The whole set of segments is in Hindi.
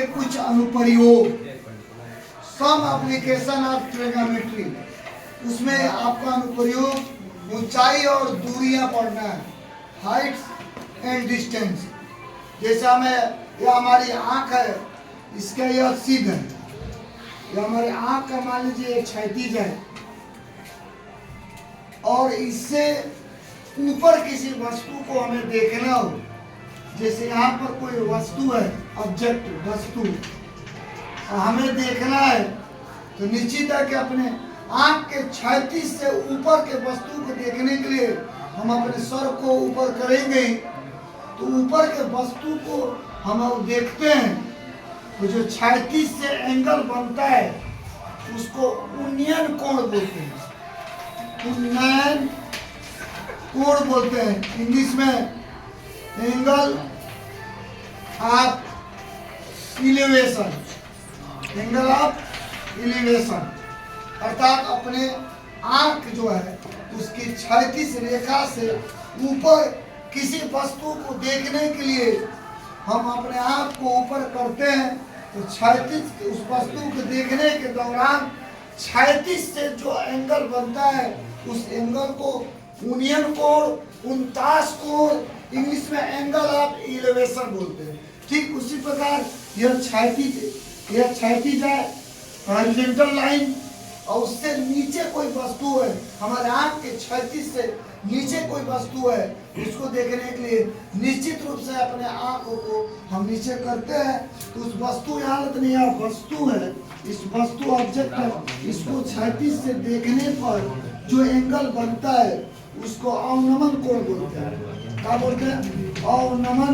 कुछ अनुप्रयोग, सम एप्लीकेशन ऑफ ट्रिग्नोमेट्री, उसमें आपका अनुप्रयोग ऊंचाई और दूरियां पढ़ना है, हाइट्स एंड डिस्टेंस। जैसे हमें यह हमारी आंख है, इसका यह सीध है, यह हमारी आंख का मान लीजिए क्षैतिज है, और इससे ऊपर किसी वस्तु को हमें देखना हो, जैसे यहाँ पर कोई वस्तु है, ऑब्जेक्ट वस्तु, हमें देखना है, तो निश्चित है कि अपने आंख के क्षैतिज से ऊपर के वस्तु को देखने के लिए हम अपने सर को ऊपर करेंगे, तो ऊपर के वस्तु को हम देखते हैं, तो जो क्षैतिज से एंगल बनता है उसको उन्नयन कोण बोलते हैं, उन्नयन कोण बोलते हैं। इंग्लिश में angle of elevation, angle of elevation, अर्थात अपने आंख जो है उसकी क्षैतिज रेखा से ऊपर किसी वस्तु को देखने के लिए हम अपने आंख को ऊपर करते हैं, तो क्षैतिज उस वस्तु को देखने के दौरान क्षैतिज से जो एंगल बनता है उस एंगल को उन्नयन कोण, उनतास कोण, इंग्लिश में एंगल ऑफ इलिवेशन बोलते हैं। ठीक उसी प्रकार यह क्षैतिज है, हॉरिजॉन्टल लाइन, और उससे नीचे कोई वस्तु है, हमारे आंख के क्षैतिज से नीचे कोई वस्तु है, उसको देखने के लिए निश्चित रूप से अपने आंखों को हम नीचे करते हैं, तो उस वस्तु यहाँ नहीं, यह वस्तु है, इस वस्तु ऑब्जेक्ट है, इसको क्षैतिज से देखने पर जो एंगल बनता है उसको अवनमन कोण बोलते हैं। क्या बोलते हैं? अवनमन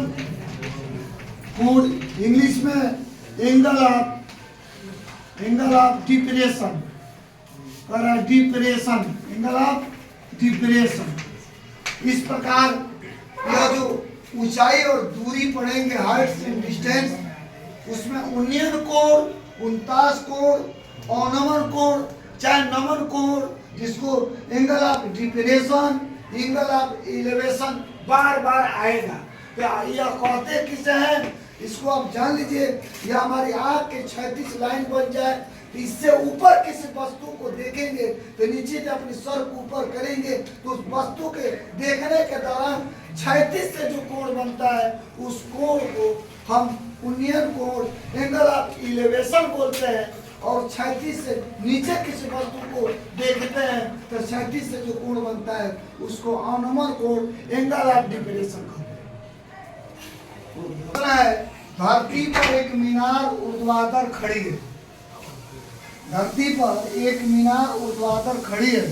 कोण, इंग्लिश में angle of depression, depression, angle of depression. इस प्रकार यह जो ऊंचाई और दूरी पढ़ेंगे, हाइट्स एंड डिस्टेंस, उसमें उन्नयन कोण, उनतास कोण, अवनमन कोण, चाहे नमन कोण, जिसको angle of depression, angle of elevation बार बार आएगा। तो यह कहते किसे हैं, इसको आप जान लीजिए, यह हमारी आंख के क्षैतिज लाइन बन जाए, इससे ऊपर किसी वस्तु को देखेंगे तो नीचे अपने सर को ऊपर करेंगे, तो उस वस्तु के देखने के दौरान क्षैतिज से जो कोण बनता है उस कोण को हम उन्नयन कोण, एंगल ऑफ इलिवेशन बोलते हैं, और क्षैतिज से नीचे किसी वस्तु को देखते हैं तो क्षैतिज से जो कोण बनता है उसको अवनमन कोण, एंगल ऑफ डिप्रेशन कहते हैं। धरती पर एक मीनार ऊर्ध्वाधर खड़ी है, धरती पर एक मीनार ऊर्ध्वाधर खड़ी है,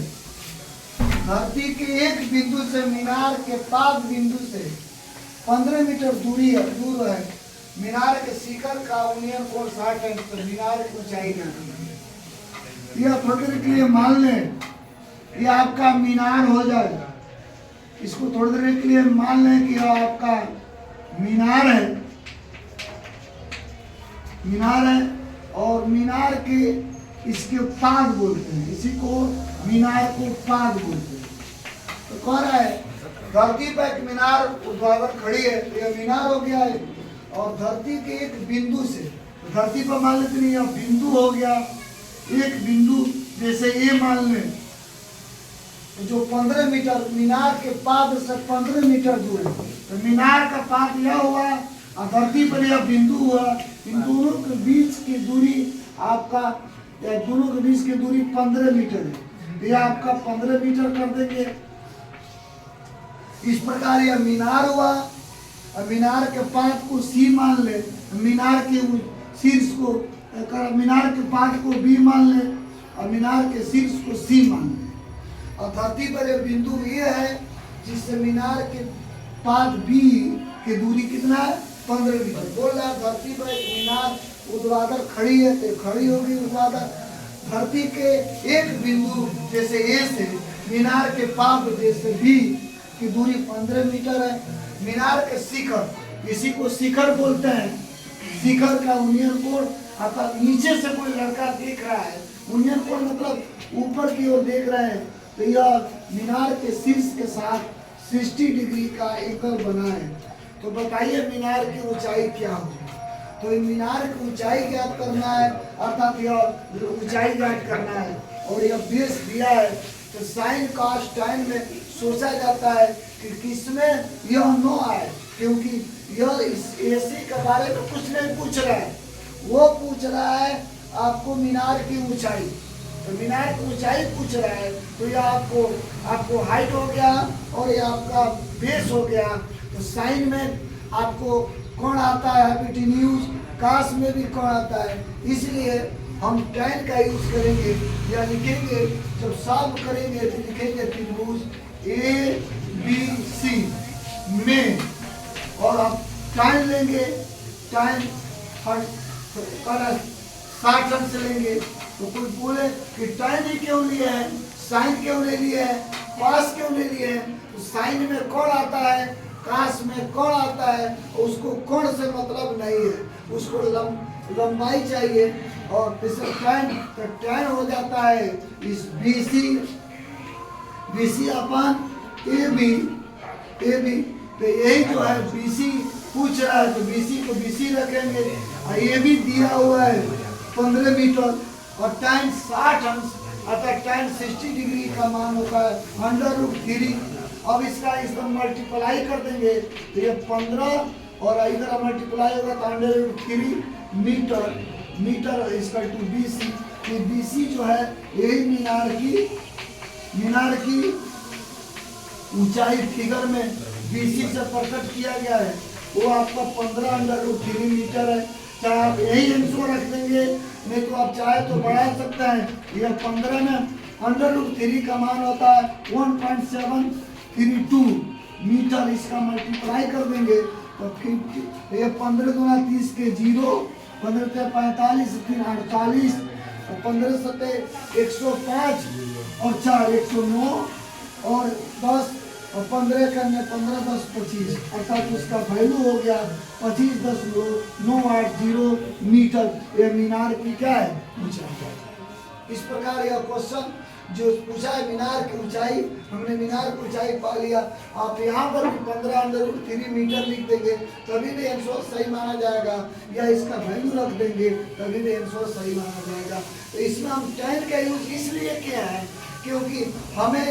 धरती के एक बिंदु से मीनार के पाद बिंदु से 15 मीटर दूर है। मीनार के शिखर का उन्नयन कोण 60 अंश, तो मीनार की ऊंचाई नहीं। यह थोड़ी देर के लिए मान लें ये आपका मीनार हो जाए, इसको थोड़ी देर के लिए मान लें कि यह आपका मीनार है, मीनार है, और मीनार के इसके पाद बोलते हैं, इसी को मीनार को पाद बोलते हैं। तो कह रहा है धरती पर एक मीनार ऊर्ध्वाधर खड़ी है, तो यह मीनार हो गया है, और धरती के एक बिंदु से, तो धरती पर मान लेते नहीं, यह बिंदु हो गया, एक बिंदु जैसे ये मान लें, तो जो 15 मीटर मीनार के पाद से 15 मीटर दूर है, तो मीनार का पाद यह हुआ और धरती पर यह बिंदु हुआ, इन दोनों के बीच की दूरी आपका, या दोनों के बीच की दूरी 15 मीटर है, यह आपका 15 मीटर कर देंगे। इस प्रकार यह मीनार हुआ, और मीनार के पाद को सी मान ले, मीनार के शीर्ष को, मीनार के पाद को बी मान ले, और मीनार के शीर्ष को सी मान ले, और धरती पर यह बिंदु ये है जिससे मीनार के पाद बी की दूरी कितना है, 15 मीटर। बोल रहा है धरती पर एक मीनार ऊर्ध्वाधर खड़ी है, तो खड़ी होगी ऊर्ध्वाधर, धरती के एक बिंदु जैसे ए से मीनार के पाद जैसे बी की दूरी 15 मीटर है। मीनार के शिखर, इसी को शिखर बोलते हैं, शिखर का उन्नयन कोण, अर्थात नीचे से कोई लड़का देख रहा है, उन्नयन कोण मतलब ऊपर की ओर देख रहे हैं, तो यह मीनार के शीर्ष के साथ 60 डिग्री का एंगल बना है। तो बताइए मीनार की ऊंचाई क्या होगी। तो मीनार की ऊंचाई ज्ञात करना है, अर्थात यह ऊंचाई ज्ञात करना है। और यह बेस दिया है तो साइन कॉस टाइन में सोचा जाता है कि किसमें यह 9 आए, क्योंकि यह इस एसी के बारे में कुछ नहीं पूछ रहा है, वो पूछ रहा है आपको मीनार की ऊंचाई। तो मीनार की ऊंचाई पूछ रहा है तो यह आपको हाइट हो गया और यह आपका बेस हो गया। तो साइन में आपको कौन आता है हाइपोटेन्यूज, कास में भी कौन आता है, इसलिए हम tan का यूज करेंगे या लिखेंगे। जब सॉल्व करेंगे तो लिखेंगे त्रिभुज ABC में, और अब tan लेंगे, tan 60 अंश लेंगे। तो कुछ बोले कि tan ही क्यों लिए है, साइन क्यों ले लिए है, कॉस क्यों ले लिए है। तो साइन में कौन आता है, कास में कौन आता है, उसको कौन से मतलब नहीं है, उसको लंबाई चाहिए। और tan हो जाता है इस BC अपन AB। तो यही जो है BC पूछ रहा है तो BC को BC रखेंगे। और ये भी दिया हुआ है 15 मीटर और tan 60 अंश, अर्थात tan 60 डिग्री का मान होता है √3। अब इसका मल्टीप्लाई कर देंगे तो ये 15 और इधर मल्टीप्लाई होगा तो √3 मीटर इसका टू BC। तो BC जो है यही मीनार की ऊंचाई फिगर में BC से प्रकट किया गया है, वो आपका 15 √3 मीटर है। चाहे आप यही आंसर रख देंगे, नहीं तो आप चाहे तो बढ़ा सकते हैं। यह 15 में √3 का मान होता है 1.732 मीटर, इसका मल्टीप्लाई कर देंगे तो फिर ये 15 दूना 30 के 0, 15 से 45, 3 48, 15 सत्ते 105 और 4 109 और 10 और 15 करने 15 10 25, अर्थात उसका वैल्यू हो गया 25.980 मीटर। यह मीनार की क्या है, ऊंचाई। इस प्रकार यह क्वेश्चन जो पूछा है मीनार की ऊंचाई, हमने मीनार की ऊंचाई पा लिया। आप यहाँ पर 15 मीटर लिख देंगे तभी भी आंसर सही माना जाएगा, या इसका वैल्यू रख देंगे तभी भी आंसर सही माना जाएगा। तो इसमें हम tan का यूज इसलिए किया है क्योंकि हमें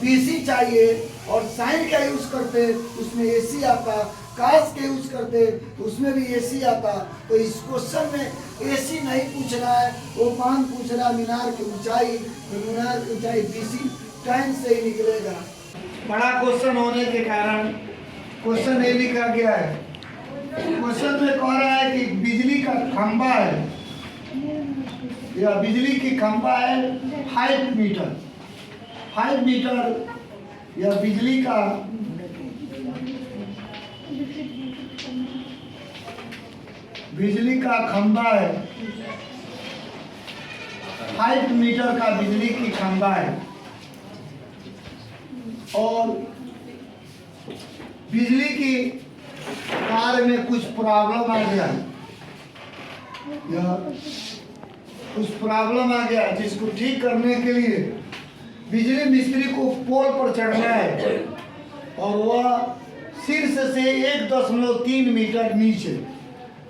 BC चाहिए, और साइन का यूज करते उसमें AC आता, कास के यूज करते उसमें भी AC आता। तो इस क्वेश्चन में AC नहीं पूछ रहा है, वो मान पूछ रहा है मीनार की ऊंचाई। तो मीनार की ऊंचाई BC tan से ही निकलेगा। बड़ा क्वेश्चन होने के कारण क्वेश्चन ये लिखा गया है। क्वेश्चन में कह रहा है कि बिजली का खंभा है, या बिजली की खंभा है 5 मीटर, या बिजली का खंभा है 5 मीटर का बिजली की खंभा है, और बिजली की तार में कुछ प्रॉब्लम आ गया, कुछ प्रॉब्लम आ गया जिसको ठीक करने के लिए बिजली मिस्त्री को पोल पर चढ़ना है, और वह शीर्ष से 1.3 मीटर नीचे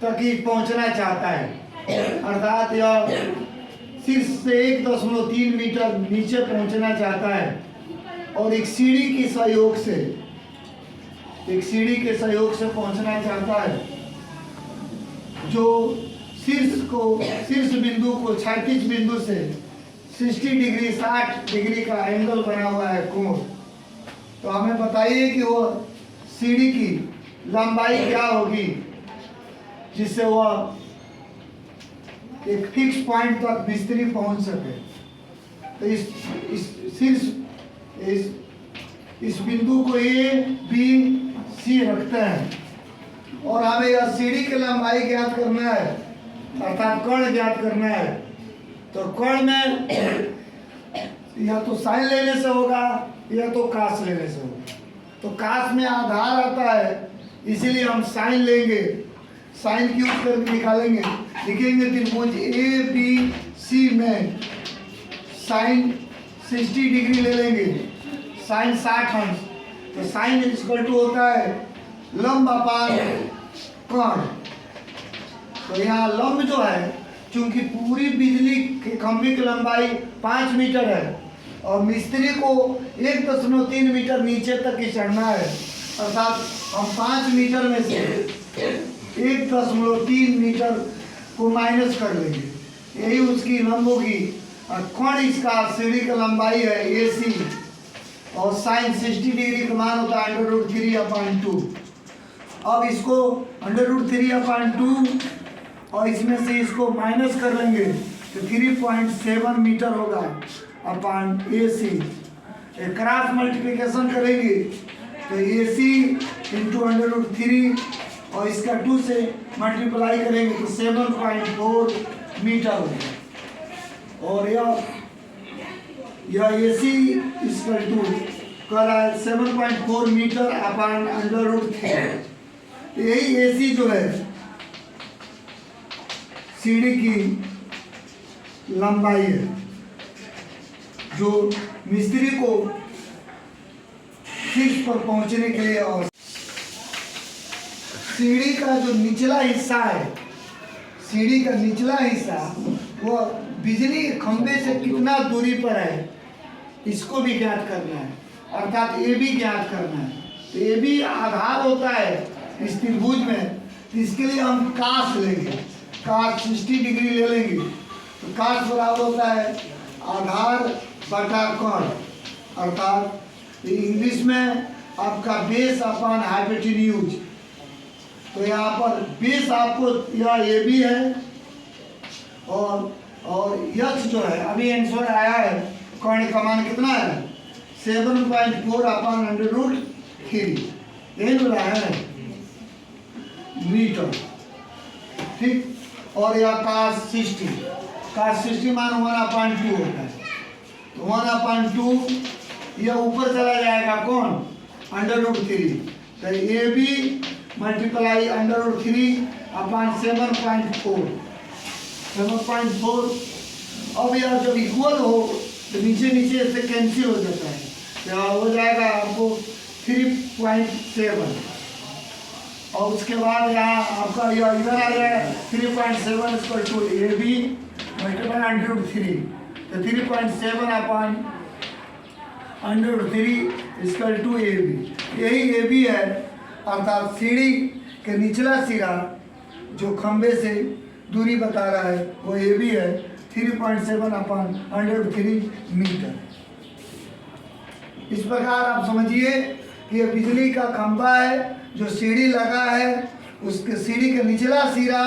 तक ही पहुंचना चाहता है। अर्थात यह शीर्ष से 1.3 मीटर नीचे पहुंचना चाहता है, और एक सीढ़ी के सहयोग से पहुंचना चाहता है, जो शीर्ष बिंदु को क्षैतिज बिंदु से 60 डिग्री का एंगल बना हुआ है कोण। तो हमें बताइए कि वो सीढ़ी की लंबाई क्या होगी जिससे वह एक फिक्स पॉइंट तक मिस्त्री पहुंच सके। तो इस बिंदु को ABC रखते हैं, और हमें यह सीढ़ी की लंबाई ज्ञात करना है, अर्थात कोण ज्ञात करना है। तो कोण में या तो साइन लेने से होगा या तो कास लेने से होगा। तो कास में आधार आता है, इसीलिए हम साइन लेंगे, साइन की यूज करके निकालेंगे। लिखेंगे त्रिभुज ABC में साइन 60 डिग्री ले लेंगे, साइन 60 अंश। तो साइन इक्वल टू होता है लंब अपान कोण। तो यहाँ लंब जो है, चूंकि पूरी बिजली के खंभे की लंबाई 5 मीटर है और मिस्त्री को 1.3 मीटर नीचे तक ही चढ़ना है, अर्थात हम 5 मीटर में से 1.3 मीटर को माइनस कर लेंगे, यही उसकी लंब होगी। और कोण इसका सीढ़ी की लंबाई है AC और साइन 60 डिग्री का मान होता है √3/2। अब इसको √3/2 और इसमें से इसको माइनस कर लेंगे तो 3.7 मीटर होगा अपॉन AC। क्रॉस मल्टीप्लिकेशन करेंगे तो AC इंटू √3 और इसका 2 से मल्टीप्लाई करेंगे तो 7.4 मीटर होगा। और यह AC इसका 2 कर रहा है 7.4 मीटर अपॉन √3। यही AC जो है सीढ़ी की लंबाई है जो मिस्त्री को फिक्स पर पहुंचने के लिए। और सीढ़ी का जो निचला हिस्सा है, सीढ़ी का निचला हिस्सा वो बिजली के खंभे से कितना दूरी पर है इसको भी ज्ञात करना है, अर्थात ये भी ज्ञात करना है। तो ये भी आधार होता है इस त्रिभुज में, तो इसके लिए हम कास लेंगे, कास 60 डिग्री ले लेंगे। तो कास बराबर होता है आधार बटा कोण, अर्थात इंग्लिश में आपका बेस अपॉन हाइपोटेन्यूज। तो यहाँ पर बेस आपको यह ये भी है और यच जो है अभी आंसर आया है, कोण का मान कितना है 7.4 अपॉन √3, यही मिला है मीटर, ठीक। और यह cos 60 मान 1/2 होता है। तो 1/2 यह ऊपर चला जाएगा कौन √3, तो ये भी मल्टीप्लाई √3 अपॉन 7.4। अब यह जब इक्वल हो तो नीचे नीचे से कैंसिल हो जाता है, तो हो जाएगा आपको 3.7। और उसके बाद यहाँ आपका यह इधर आ जाएगा 3.7 = AB मल्टीप्लाई √3, तो 3.7 अपॉन √3 = AB। यही AB है, अर्थात सीढ़ी के निचला सिरा जो खंबे से दूरी बता रहा है वो AB है 3.7 अपॉन √3 मीटर। इस प्रकार आप समझिए कि ये बिजली का खंभा है जो सीढ़ी लगा है, उसके सीढ़ी के निचला सिरा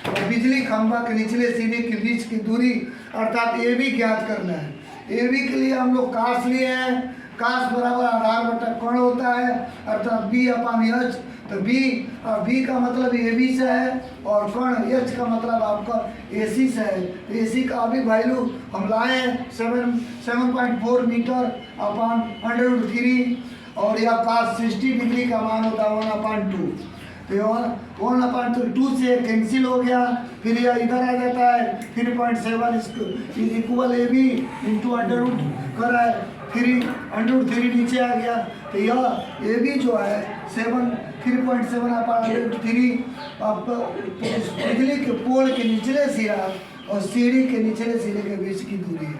और बिजली खंभा के निचले सिरे के बीच की दूरी अर्थात ये भी ज्ञात करना है। ये भी के लिए हम लोग कास लिए हैं, कास बराबर आधार बटा कोण होता है, अर्थात B/H। तो B का मतलब AB से है और कोण H का मतलब आपका AC से है। तो AC का अभी वैल्यू हम लाए हैं 7.4 मीटर अपॉन √3 और यह cos 60 डिग्री का मान होता है 1/2। तो 1/2 से कैंसिल हो गया, फिर यह इधर आ जाता है 3.7 = AB इंटू √ कर रहा है, फिर √3 नीचे आ गया। तो यह AB जो है 3.7 अपॉन √3 बिजली के पोल के निचले सिरा और सीढ़ी के निचले सिरे के बीच की दूरी है।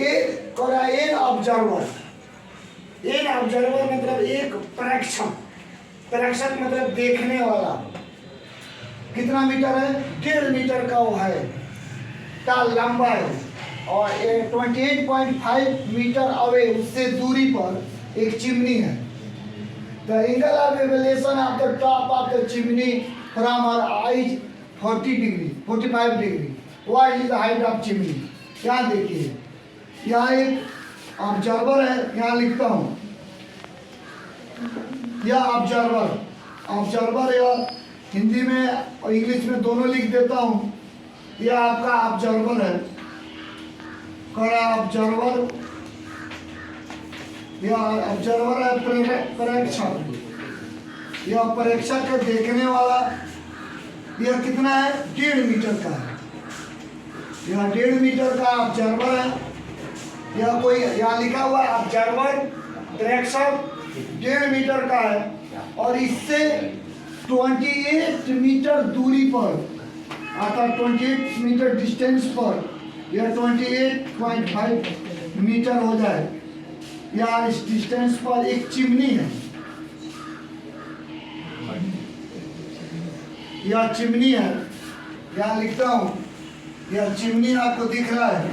एन ऑब्जर्वर मतलब एक प्रेक्षक, प्रेक्षक मतलब देखने वाला। कितना मीटर है 1.5 मीटर का वो है का लंबा है और 28.5 मीटर अवे उससे दूरी पर एक चिमनी है। The angle of elevation of the top of the chimney from our eyes 45 degree. What is the height of chimney? यहाँ देखिए, यहाँ एक ऑब्जर्वर है, यहाँ लिखता हूँ यह ऑब्जर्वर या हिंदी में और इंग्लिश में दोनों लिख देता हूँ। यह आपका ऑब्जर्वर है, ऑब्जर्वर है प्रेक्षक, यह प्रेक्षक है देखने वाला। यह कितना है 1.5 मीटर का है, यह 1.5 मीटर का ऑब्जर्वर है। यह कोई यहाँ लिखा हुआ है ऑब्जर्वर प्रेक्षक 1.5 मीटर का है और इससे 28 मीटर दूरी पर अर्थात 28 मीटर डिस्टेंस पर यह 28.5 मीटर हो जाए, या इस डिस्टेंस पर एक चिमनी है, यह चिमनी है, यहाँ लिखता हूँ, यह चिमनी आपको दिख रहा है,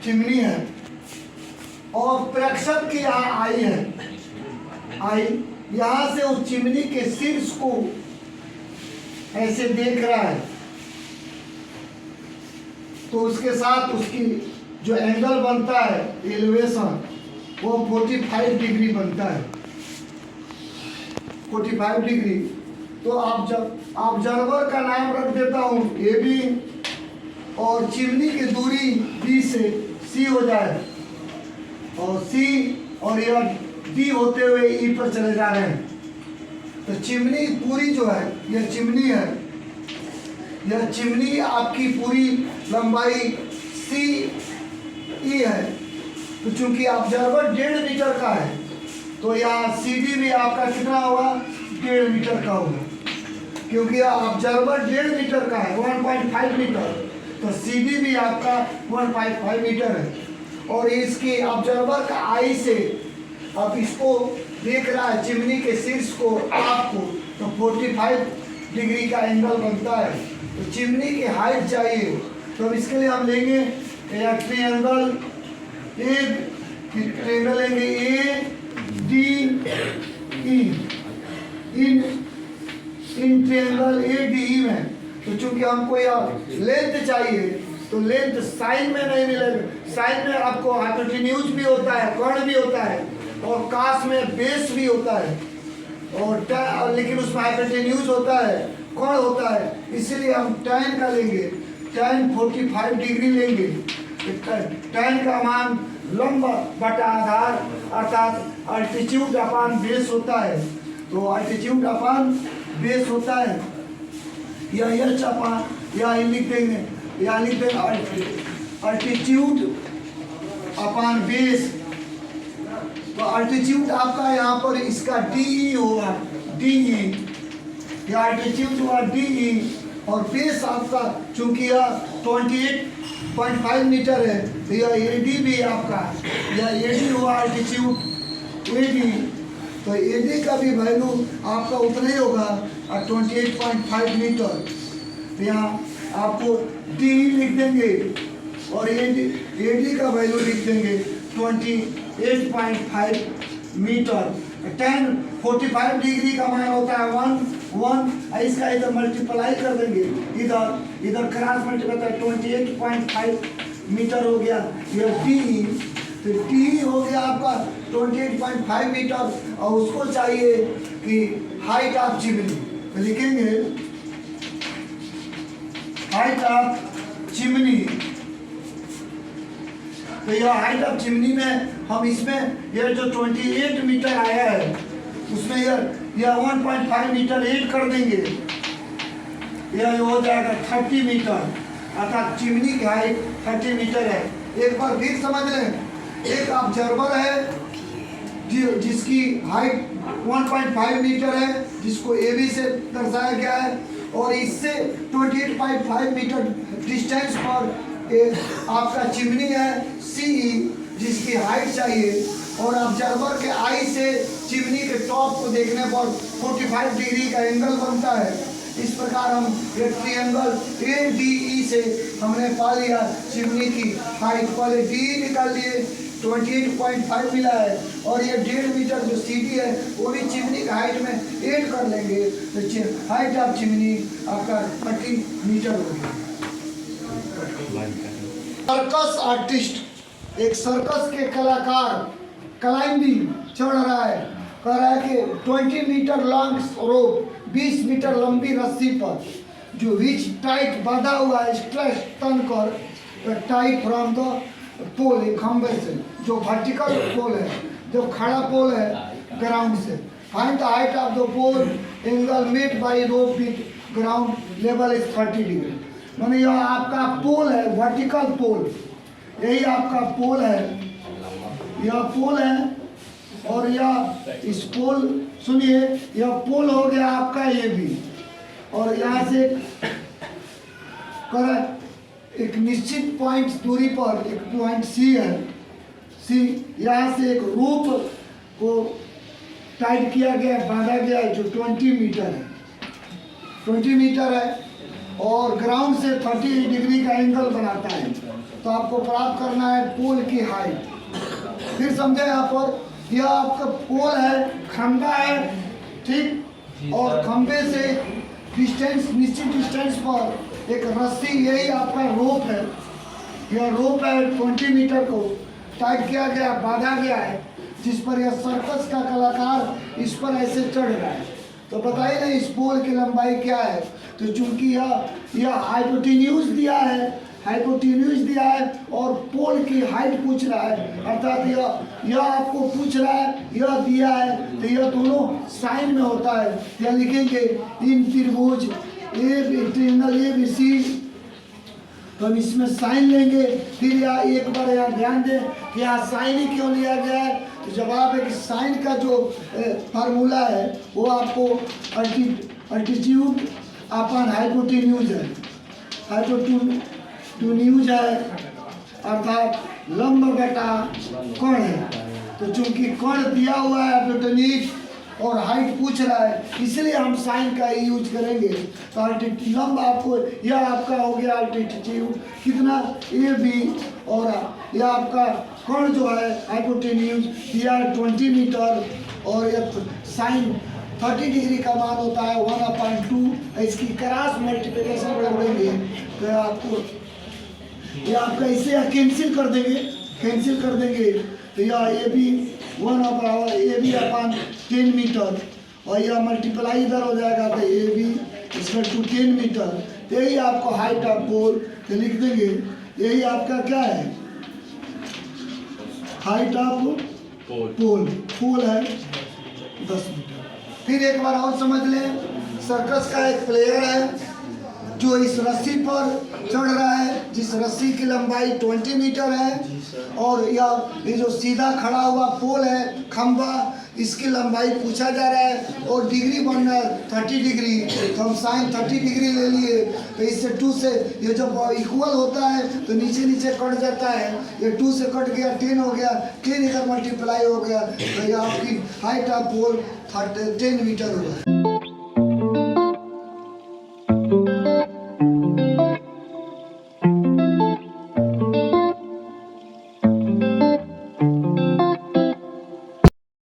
चिमनी है, और प्रेक्षक की यहाँ आई है, आई यहाँ से उस चिमनी के शीर्ष को ऐसे देख रहा है, तो उसके साथ उसकी जो एंगल बनता है एलिवेशन वो 45 डिग्री बनता है, 45 डिग्री। तो आप जब ऑब्जर्वर का नाम रख देता हूँ ए बी, और चिमनी की दूरी बी से सी हो जाए, और सी और यह डी होते हुए ई पर चले जा रहे हैं। तो चिमनी पूरी जो है, यह चिमनी है, यह चिमनी आपकी पूरी लंबाई सी ई है। तो चूंकि ऑब्जर्वर 1.5 मीटर का है, तो यहाँ सी डी भी आपका कितना होगा, 1.5 मीटर का होगा, क्योंकि ऑब्जर्वर 1.5 मीटर का है, 1.5 मीटर, तो सी डी भी आपका 1.5 मीटर है। और इसकी ऑब्जर्वर का आई से अब इसको देख रहा है, चिमनी के शीर्ष को आपको, तो 45 डिग्री का एंगल बनता है। तो चिमनी की हाइट चाहिए, तो अब इसके लिए हम लेंगे ट्रायंगल लेंगे A D E, in triangle A D E में। तो चूंकि हमको यह लेंथ चाहिए, तो लेंथ साइन में नहीं मिलेगा, साइन में आपको हाइपोटेन्यूज भी होता है, कर्ण भी होता है, और कास में बेस भी होता है, और लेकिन उसमें हाइपोटेन्यूज होता है, कर्ण होता है, इसीलिए हम tan का लेंगे, tan 45 डिग्री लेंगे। tan का मान लंब बटा आधार अर्थात अल्टीट्यूड अपान बेस होता है, तो अल्टीट्यूड अपान बेस होता है, या एच अपान, या लिख देंगे, या लिख देंगे अल्टीट्यूड अपान बेस। तो अल्टीट्यूड आपका यहाँ पर इसका डी होगा, डी, या अल्टीट्यूड हुआ डी, और बेस आपका चूंकि यह 28.5 मीटर है, तो यह ए डी भी आपका, यह ए डी हुआ अल्टीट्यूड ए डी, तो ए डी का भी वैल्यू आपका उतना ही होगा 28.5 मीटर। तो यहाँ आपको डी लिख देंगे, और ए डी का वैल्यू लिख देंगे 28.5 मीटर। tan 45 डिग्री का मान होता है 1, इसका इधर मल्टीप्लाई कर देंगे, इधर क्रॉस मल्टीप्लाई करता है, 28.5 मीटर हो गया यह डी। तो डी हो गया आपका 28.5 मीटर, और उसको चाहिए कि हाइट ऑफ चिमनी, तो लिखेंगे हाइट ऑफ चिमनी। तो यह हाइट ऑफ चिमनी में हम इसमें यह जो 28 मीटर आया है, उसमें यह 1.5 मीटर ऐड कर देंगे, यह हो जाएगा 30 मीटर, अर्थात चिमनी की हाइट 30 मीटर है। एक बार फिर समझ लें, एक ऑब्जर्वर है जिसकी हाइट 1.5 मीटर है, जिसको ए बी से दर्शाया गया है, और इससे 28.5 मीटर डिस्टेंस पर आपका चिमनी है सी, जिसकी हाइट चाहिए, और ऑब्जर्वर के आई से चिमनी के टॉप को देखने पर 45 डिग्री का एंगल बनता है। इस प्रकार हम एक ट्रायंगल ए डी ई से हमने पा लिया चिमनी की हाइट। पहले डी निकाल लिए, 28.5 मिला है, और ये 1.5 मीटर जो सी डी है वो भी चिमनी की हाइट में ऐड कर लेंगे, तो हाइट ऑफ चिमनी आपका 30 मीटर हो गया। सर्कस आर्टिस्ट, एक सर्कस के कलाकार क्लाइंबिंग चढ़ रहा है, कह रहा है कि 20 मीटर लॉन्ग रोप, 20 मीटर लंबी रस्सी पर, जो विच टाइट बांधा हुआ है, स्ट्रेस तन कर टाइट फ्रॉम द पोल, एक खंबे से, जो वर्टिकल पोल है, जो खड़ा पोल है ग्राउंड से। Find the height of the pole, angle made by rope with ground level is 30 degree. माने यह आपका पोल है, वर्टिकल पोल, यही आपका पोल है, यह पोल है, और यह इस पोल, सुनिए, यह पोल हो गया आपका ये भी, और यहाँ से एक निश्चित पॉइंट दूरी पर एक पॉइंट सी है, सी, यहाँ से एक रूप को टाइट किया गया, बांधा गया है, जो 20 मीटर है, 20 मीटर है, और ग्राउंड से 30 डिग्री का एंगल बनाता है। तो आपको प्राप्त करना है पोल की हाइट। फिर समझे, यहाँ पर यह आपका पोल है, खंभा है, ठीक, और खंभे से डिस्टेंस, निश्चित डिस्टेंस पर एक रस्सी, यही आपका रोप है, यह रोप है 20 मीटर को टाइट किया गया, बांधा गया है, जिस पर यह सर्कस का कलाकार इस पर ऐसे चढ़ रहा है। तो बताइए ना इस पोल की लंबाई क्या है। तो चूंकि यह हाइपोटेन्यूज दिया है, हाइपोटेन्यूज दिया है, और पोल की हाइट पूछ रहा है, अर्थात यह आपको पूछ रहा है, यह दिया है, तो यह दोनों साइन में होता है। यह लिखेंगे इन त्रिभुज ट्रायंगल ABC, तो हम इसमें साइन लेंगे। फिर यहाँ एक बार यहाँ ध्यान दें कि यहाँ साइन ही क्यों लिया गया है। तो जवाब है कि साइन का जो फार्मूला है वो आपको अल्टीट्यूड अपन हाइपोटेन्यूज है, हाइपोटेन्यूज है, अर्थात लंब बटा कोण है। तो चूंकि कोण दिया हुआ है हाइपोटेन्यूज और हाइट पूछ रहा है, इसलिए हम साइन का ही यूज करेंगे। तो अल्टीट्यूड लंब आपको, यह आपका हो गया अल्टीट्यूड कितना AB, और यह आपका कोण जो है हाइपोटेन्यूज दिया 20 मीटर, और यह साइन 30 डिग्री का मान होता है 1/2। इसकी क्रॉस मल्टीप्लिकेशन कर देंगे तो आपको यह आपका इसे कैंसिल कर देंगे, कैंसिल कर देंगे। तो यह AB 10 मीटर, और यह मल्टीप्लाई इधर हो जाएगा, तो AB = 10 मीटर। तो यही आपको हाइट ऑफ पोल, तो लिख देंगे यही आपका क्या है, हाइट ऑफ पोल, पोल है 10 मीटर। फिर एक बार और समझ लें, सर्कस का एक प्लेयर है जो इस रस्सी पर चढ़ रहा है, जिस रस्सी की लंबाई 20 मीटर है, और ये जो सीधा खड़ा हुआ पोल है, खंभा, इसकी लंबाई पूछा जा रहा है, और डिग्री बनना है 30 डिग्री। तो हम साइन 30 डिग्री ले लिए, तो इससे 2 से ये जब इक्वल होता है तो नीचे नीचे कट जाता है, ये 2 से कट गया, 10 हो गया, 10 इधर मल्टीप्लाई हो गया, तो ये आपकी हाइट ऑफ पोल 10 मीटर होगा।